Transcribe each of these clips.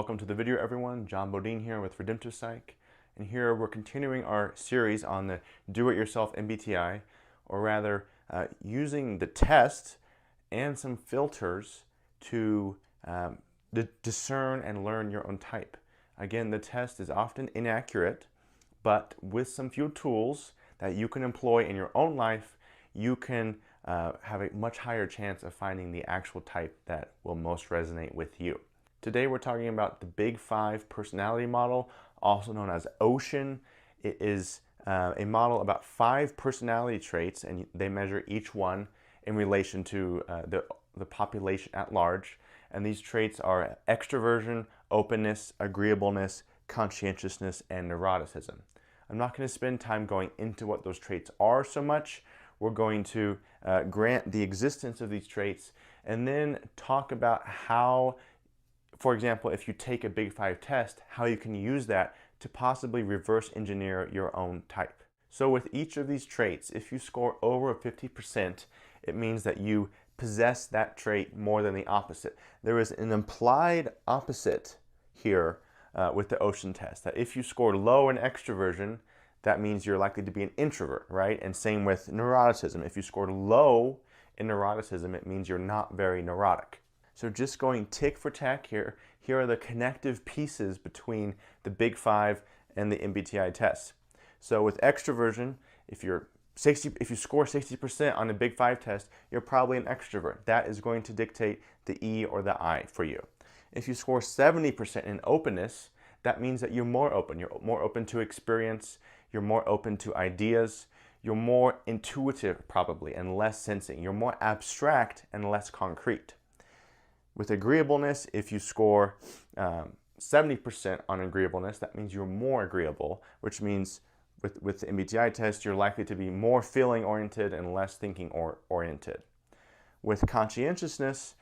Welcome to the video, everyone. John Bodine here with Redemptive Psych, and here we're continuing our series on the do-it-yourself MBTI, or rather using the test and some filters to discern and learn your own type. Again, the test is often inaccurate, but with some few tools that you can employ in your own life, you can have a much higher chance of finding the actual type that will most resonate with you. Today we're talking about the Big Five personality model, also known as OCEAN. It is a model about 5 personality traits, and they measure each one in relation to the population at large. And these traits are extroversion, openness, agreeableness, conscientiousness, and neuroticism. I'm not going to spend time going into what those traits are so much. We're going to grant the existence of these traits and then talk about how, for example, if you take a Big Five test, how you can use that to possibly reverse engineer your own type. So with each of these traits, if you score over 50%, it means that you possess that trait more than the opposite. There is an implied opposite here with the OCEAN test, that if you score low in extroversion, that means you're likely to be an introvert, right? And same with neuroticism. If you scored low in neuroticism, it means you're not very neurotic. So just going tick for tack here are the connective pieces between the Big Five and the MBTI test. So with extroversion, if you score 60% on the Big Five test, you're probably an extrovert. That is going to dictate the E or the I for you. If you score 70% in openness, that means that you're more open. You're more open to experience, you're more open to ideas, you're more intuitive probably and less sensing. You're more abstract and less concrete. With agreeableness, if you score 70% on agreeableness, that means you're more agreeable, which means with the MBTI test, you're likely to be more feeling-oriented and less thinking-oriented. With conscientiousness,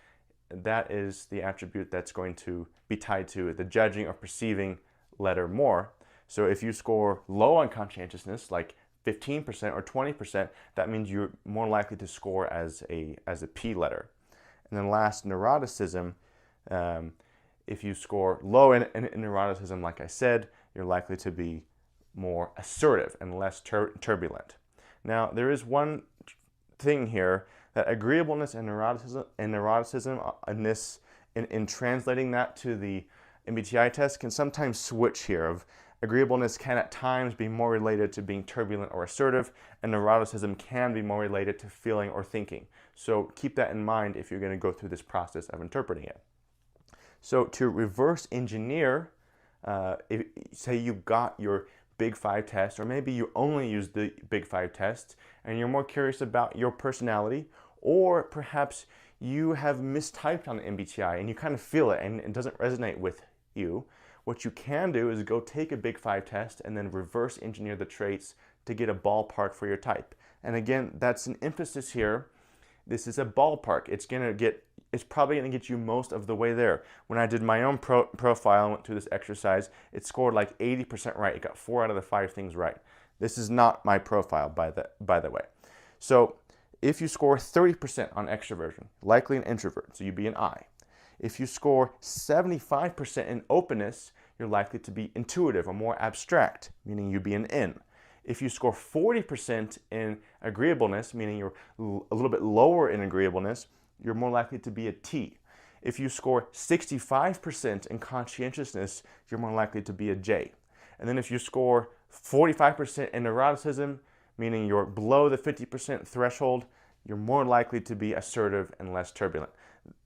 that is the attribute that's going to be tied to the judging or perceiving letter more. So if you score low on conscientiousness, like 15% or 20%, that means you're more likely to score as a P letter. And then last, neuroticism. If you score low in neuroticism, like I said, you're likely to be more assertive and less turbulent. Now, there is one thing here, that agreeableness and neuroticism in translating that to the MBTI test can sometimes switch here. Agreeableness can at times be more related to being turbulent or assertive, and neuroticism can be more related to feeling or thinking. So keep that in mind if you're going to go through this process of interpreting it. So to reverse engineer, say you got your Big Five test, or maybe you only use the Big Five test and you're more curious about your personality, or perhaps you have mistyped on the MBTI and you kind of feel it and it doesn't resonate with you. What you can do is go take a Big Five test and then reverse engineer the traits to get a ballpark for your type. And again, that's an emphasis here. This is a ballpark. It's probably going to get you most of the way there. When I did my own profile and went through this exercise, it scored like 80% right. It got 4 out of the 5 things right. This is not my profile, by the way. So if you score 30% on extroversion, likely an introvert, so you'd be an I. If you score 75% in openness, you're likely to be intuitive or more abstract, meaning you'd be an N. If you score 40% in agreeableness, meaning you're a little bit lower in agreeableness, you're more likely to be a T. If you score 65% in conscientiousness, you're more likely to be a J. And then if you score 45% in neuroticism, meaning you're below the 50% threshold, you're more likely to be assertive and less turbulent.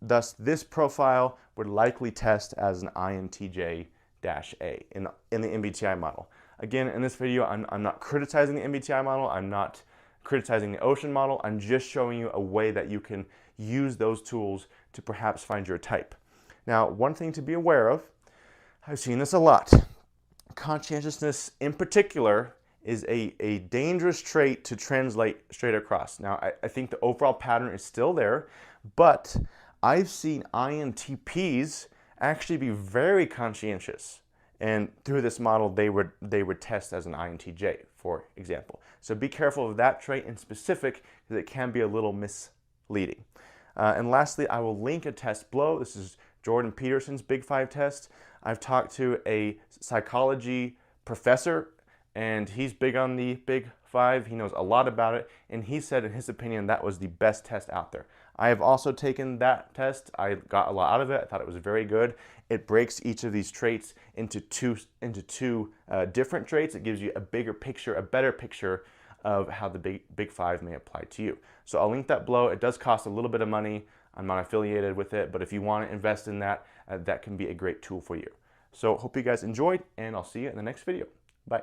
Thus, this profile would likely test as an INTJ-A in the MBTI model. Again, in this video, I'm not criticizing the MBTI model. I'm not criticizing the OCEAN model. I'm just showing you a way that you can use those tools to perhaps find your type. Now, one thing to be aware of, I've seen this a lot. Conscientiousness in particular is a dangerous trait to translate straight across. Now, I think the overall pattern is still there, but I've seen INTPs actually be very conscientious, and through this model they would test as an INTJ, for example. So be careful of that trait in specific, because it can be a little misleading. And lastly, I will link a test below. This is Jordan Peterson's Big Five test. I've talked to a psychology professor, and he's big on the Big Five. He knows a lot about it, and he said, in his opinion, that was the best test out there. I have also taken that test. I got a lot out of it. I thought it was very good. It breaks each of these traits into two different traits. It gives you a bigger picture, a better picture of how the Big Five may apply to you. So I'll link that below. It does cost a little bit of money. I'm not affiliated with it, but if you want to invest in that, that can be a great tool for you. So hope you guys enjoyed, and I'll see you in the next video. Bye.